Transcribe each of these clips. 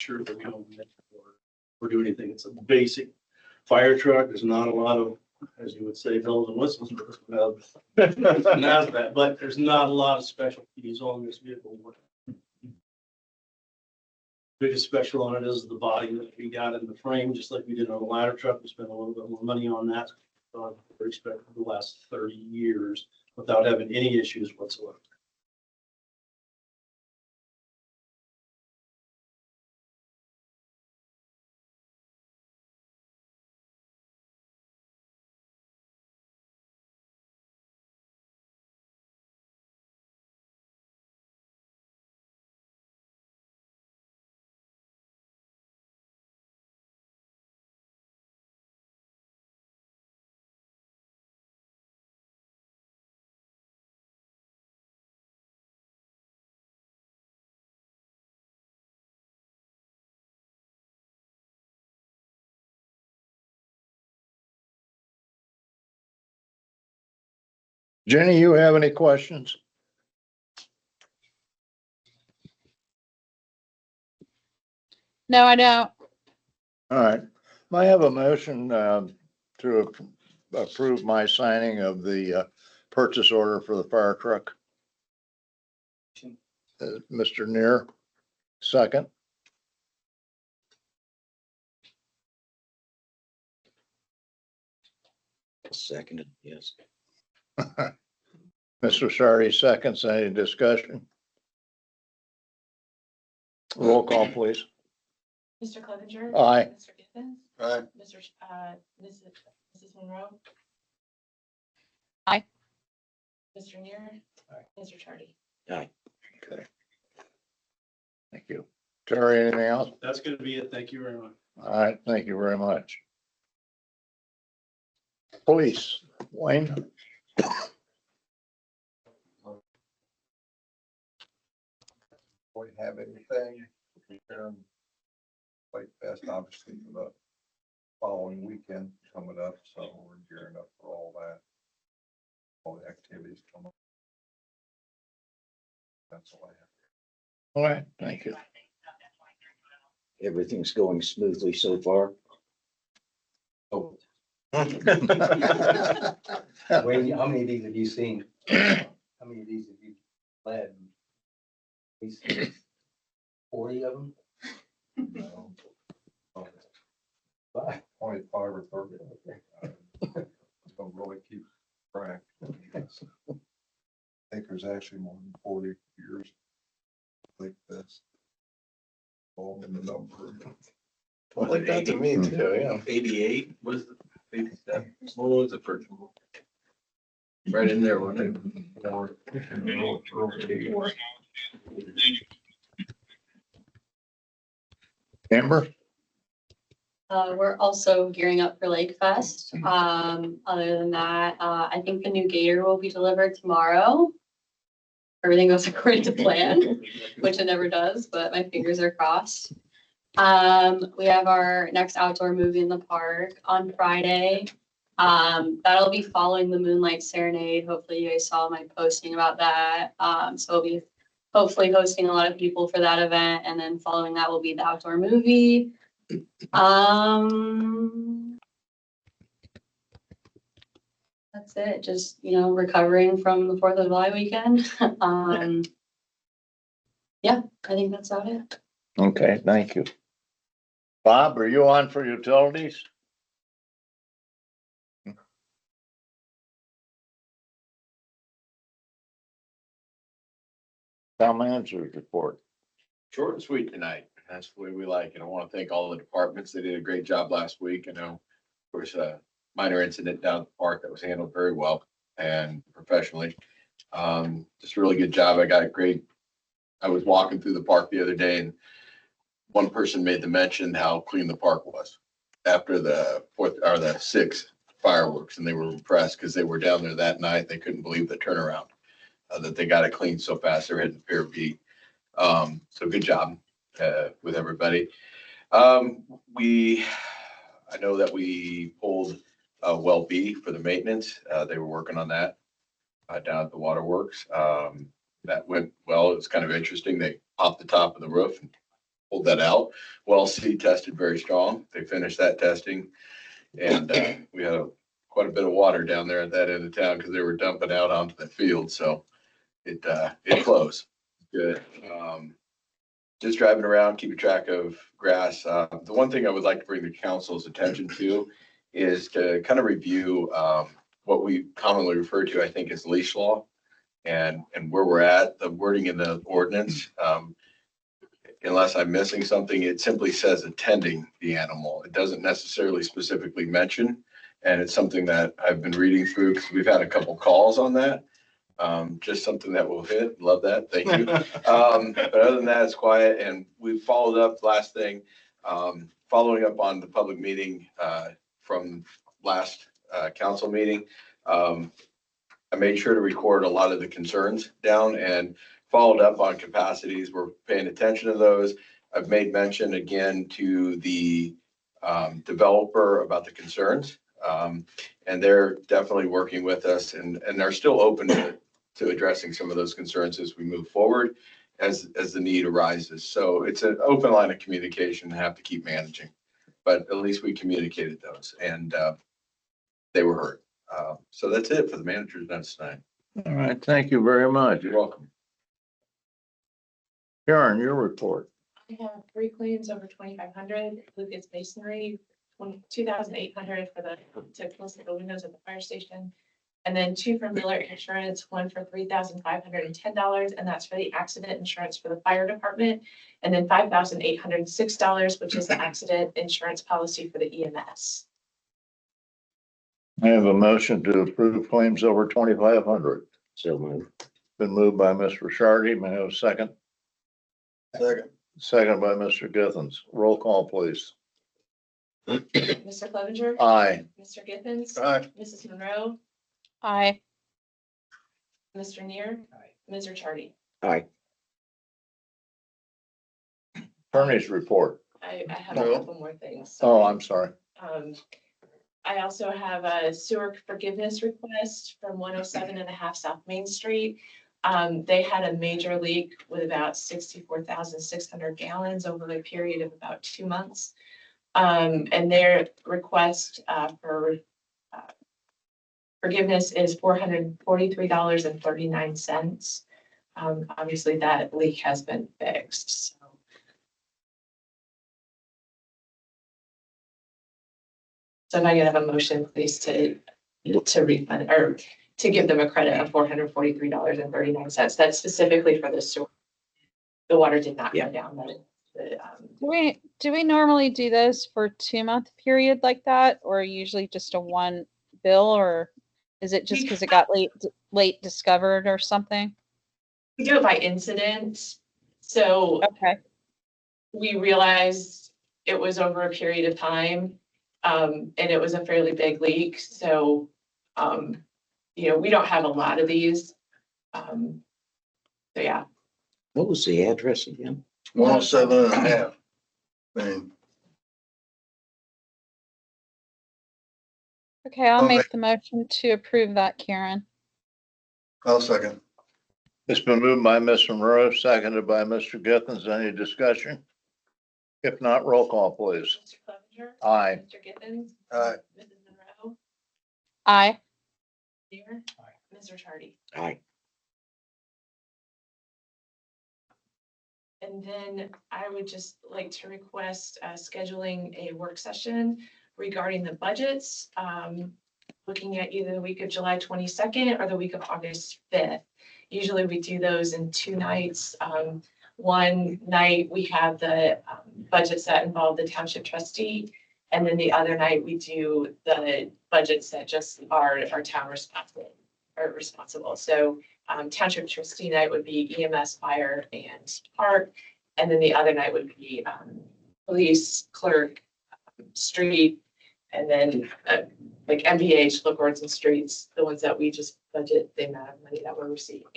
sure that we don't miss or do anything. It's a basic fire truck. There's not a lot of, as you would say, bells and whistles, but there's not a lot of specialties on this vehicle. Biggest special on it is the body that we got in the frame, just like we did on the ladder truck. We spent a little bit more money on that. For respect for the last 30 years without having any issues whatsoever. Jenny, you have any questions? No, I don't. All right. I have a motion to approve my signing of the purchase order for the fire truck. Mr. Neer, second. Seconded, yes. Mr. Sardi seconds. Any discussion? Roll call, please. Mr. Clevenger. Aye. Mr. Gibbons. Aye. Mrs. Monroe. Aye. Mr. Neer. Aye. Mr. Chardy. Aye. Okay. Thank you. Terry, anything else? That's going to be it. Thank you very much. All right, thank you very much. Police, Wayne. We have anything preparing Lake Fest, obviously, for the following weekend coming up, so we're gearing up for all that. All the activities coming up. That's all I have. All right, thank you. Everything's going smoothly so far. Oh. Wayne, how many of these have you seen? How many of these have you led? At least 40 of them? No, Five. 25 or 30. Don't really keep track. I think there's actually more than 40 years. Like this. All in the number. Like that to me too, yeah. 88 was the 87. What was the first one? Right in there, wasn't it? Amber? We're also gearing up for Lake Fest. Other than that, I think the new gator will be delivered tomorrow. Everything goes according to plan, which it never does, but my fingers are crossed. We have our next outdoor movie in the park on Friday. That'll be following the Moonlight Serenade. Hopefully you guys saw my posting about that. So we'll be hopefully hosting a lot of people for that event. And then following that will be the outdoor movie. That's it. Just, recovering from the 4th of July weekend. Yeah, I think that's about it. Okay, thank you. Bob, are you on for utilities? Town manager's report. Short and sweet tonight. That's the way we like it. I want to thank all the departments. They did a great job last week. I know, of course, a minor incident down at the park that was handled very well and professionally. Just a really good job. I was walking through the park the other day and one person made the mention how clean the park was after the 4th or the 6th fireworks. And they were impressed because they were down there that night. They couldn't believe the turnaround that they got it cleaned so fast. They were hitting Pier B. So good job with everybody. I know that we pulled well B for the maintenance. They were working on that down at the waterworks. That went well. It was kind of interesting. They popped the top of the roof and pulled that out. Well, C tested very strong. They finished that testing. And we had quite a bit of water down there at that end of town because they were dumping out onto the field. So it flows. Good. Just driving around, keeping track of grass. The one thing I would like to bring the council's attention to is to kind of review what we commonly refer to, I think, as leash law and where we're at, the wording in the ordinance. Unless I'm missing something, it simply says attending the animal. It doesn't necessarily specifically mention. And it's something that I've been reading through because we've had a couple calls on that. Just something that will hit. Love that. Thank you. But other than that, it's quiet. And we followed up, last thing, following up on the public meeting from last council meeting. I made sure to record a lot of the concerns down and followed up on capacities. We're paying attention to those. I've made mention again to the developer about the concerns. And they're definitely working with us and they're still open to addressing some of those concerns as we move forward as the need arises. So it's an open line of communication to have to keep managing, but at least we communicated those and they were heard. So that's it for the manager's notes tonight. All right, thank you very much. You're welcome. Karen, your report. I have 3 claims over 2,500. Lucas Masonry, 2,800 for the to close the windows at the fire station. And then 2 from Miller Insurance, 1 for $3,510, and that's for the accident insurance for the fire department. And then $5,806, which is the accident insurance policy for the EMS. I have a motion to approve claims over 2,500. So moved. Been moved by Mr. Shardy. May I have a second? Second. Second by Mr. Githens. Roll call, please. Mr. Clevenger. Aye. Mr. Githens. Aye. Mrs. Monroe. Aye. Mr. Neer. Ms. Chardy. Aye. Attorney's report. I have No. a couple more things. Oh, Sorry. I'm sorry. I also have a sewer forgiveness request from 107.5 South Main Street. They had a major leak with about 64,600 gallons over a period of about 2 months. And their request for forgiveness is $443.39. Obviously, that leak has been fixed. So if I could have a motion, please, to refund or to give them a credit of $443.39. That's specifically for the sewer. The water did not Yeah. go down. Do we normally do those for 2-month period like that, or usually just a one bill, or is it just because it got late discovered or something? We do it by incident. So Okay. we realized it was over a period of time. And it was a fairly big leak. So, we don't have a lot of these. So yeah. What was the address again? 107.5. Thing. Okay, I'll Okay. make the motion to approve that, Karen. I'll second. It's been moved by Ms. Monroe, seconded by Mr. Githens. Any discussion? If not, roll call, please. Mr. Clevenger. Aye. Mr. Githens. Aye. Mrs. Monroe. Aye. Neer. Mr. Chardy. Aye. And then I would just like to request scheduling a work session regarding the budgets. Looking at either the week of July 22nd or the week of August 5th. Usually we do those in 2 nights. One night we have the budgets that involve the township trustee. And then the other night we do the budgets that just are town responsible. So township trustee night would be EMS, fire, and park. And then the other night would be police, clerk, street, and then like MVH, local roads and streets, the ones that we just budget the amount of money that we're receiving.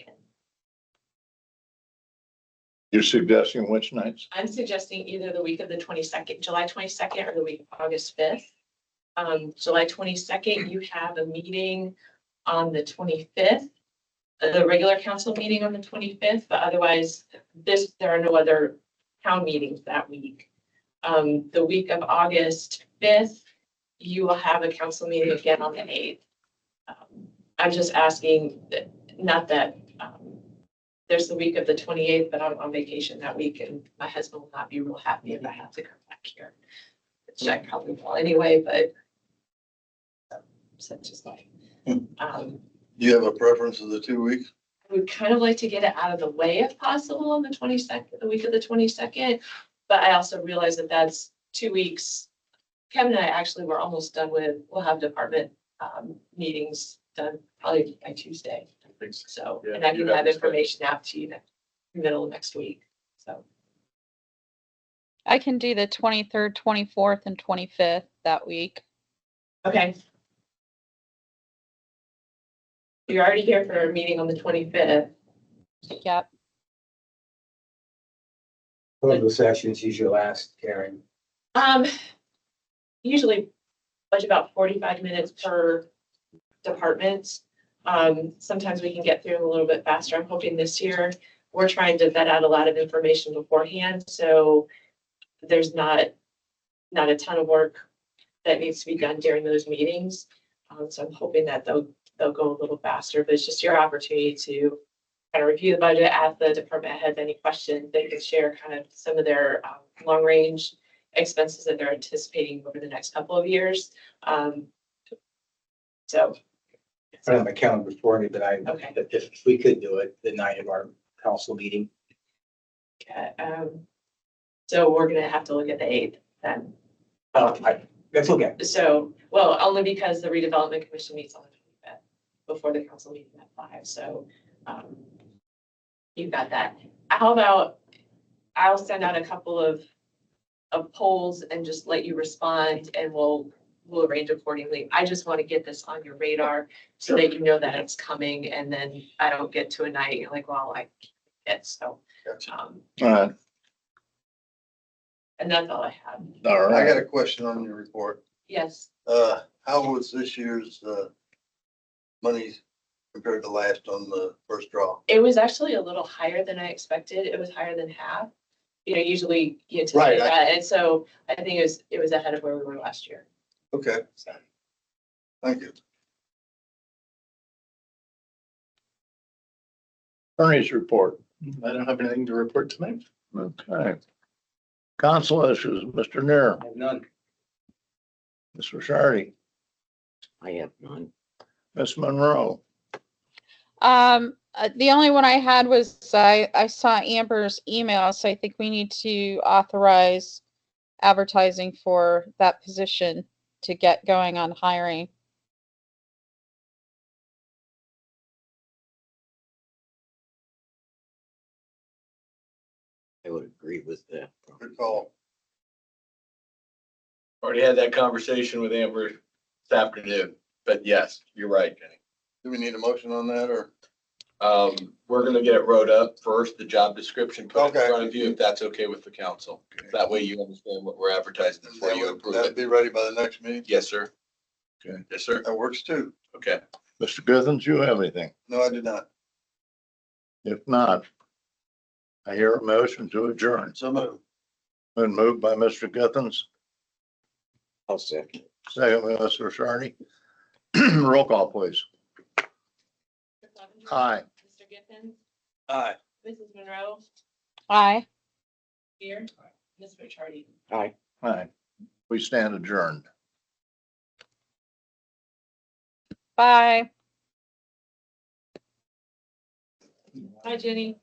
You're suggesting which nights? I'm suggesting either the week of the 22nd, July 22nd, or the week of August 5th. July 22nd, you have a meeting on the 25th, the regular council meeting on the 25th, but otherwise there are no other town meetings that week. The week of August 5th, you will have a council meeting again on the 8th. I'm just asking, not that, there's the week of the 28th, but I'm on vacation that week and my husband will not be real happy if I have to come back here. Which I probably will anyway, but such is life. Do you have a preference of the 2 weeks? I would kind of like to get it out of the way if possible on the 22nd, the week of the 22nd. But I also realize that that's 2 weeks. Kevin and I actually were almost done with, we'll have department meetings done probably by Tuesday. So, Yeah, and I you can have have this information out to you middle of next week. So, I can do the 23rd, 24th, and 25th that week. okay. You're already here for a meeting on the 25th. Yep. One of the sessions usually last, Karen. Usually budget about 45 minutes per department. Sometimes we can get through them a little bit faster. I'm hoping this year we're trying to vet out a lot of information beforehand, so there's not a ton of work that needs to be done during those meetings. So I'm hoping that they'll go a little faster, but it's just your opportunity to kind of review the budget, ask the department heads any questions. They can share kind of some of their long range expenses that they're anticipating over the next couple of years. So. I don't have my calendar before me, but Okay. if we could do it the night of our council meeting. Okay, so we're gonna have to look at the 8th then. That's okay. So, well, only because the redevelopment commission meets on the 25th before the council meeting at 5, so, you've got that. How about, I'll send out a couple of polls and just let you respond and we'll arrange accordingly. I just want to get this on your radar so that you know that it's coming and then I don't get to a night, you're like, well, I can't, so. All right, And that's all I have. all I got right. a question on your report. Yes, How was this year's, money compared to last on the first draw? it was actually a little higher than I expected. It was higher than half. You know, usually you Right, anticipate that. And so I think it was ahead of where we were last year. Okay, So. thank you. Attorney's report. I don't have anything to report tonight. Okay. Council issues, Mr. Neer, I have none. Mr. Shardy, I have none. Ms. Monroe. The only one I had was I saw Amber's email, so I think we need to authorize advertising for that position to get going on hiring. I would agree with that. Good call. Already had that conversation with Amber this afternoon, but yes, you're right, Kenny. Do we need a motion on that or? We're gonna get it wrote up first, the job description, put it Okay. in front of you, if that's okay with the council. That way you understand what we're advertising before you approve That'd it. be ready by the next meeting? Yes, sir. Okay. Yes, sir. That works too. Okay. Mr. Githens, you have anything? No, I did not. If not, I hear a motion to adjourn. So moved. Been moved by Mr. Githens, I'll second. second by Mr. Shardy. Roll call, please. Mr. Clevenger? Aye. Mr. Giffen? Aye. Mrs. Monroe? Aye. Here? Ms. Ricciardi? Aye. Aye. We stand adjourned. Bye. Hi, Jenny.